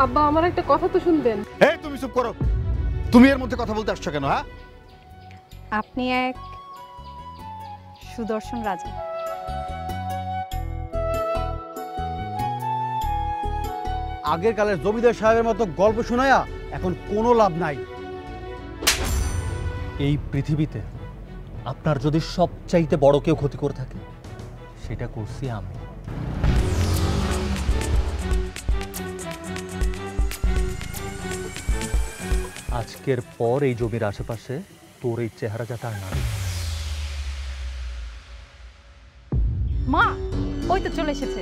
আব্বা আমার একটা কথা তো শুনবেন। এই তুমি চুপ করো, তুমি এর মধ্যে কথা বলতে আসছো কেন? হ্যাঁ, আপনি এক সুদর্শন রাজা। আগের কালের জমিদার সাহেবের মতো গল্প শোনায়া এখন কোনো লাভ নাই। এই পৃথিবীতে আপনার যদি সবচাইতে বড় কেউ ক্ষতি করে থাকে, সেটা করছি আমি। আজকের পর এই জমির আশেপাশে তোর এই চেহারা যাতে আর না দেখি। মা, ওই তো চলে এসেছে।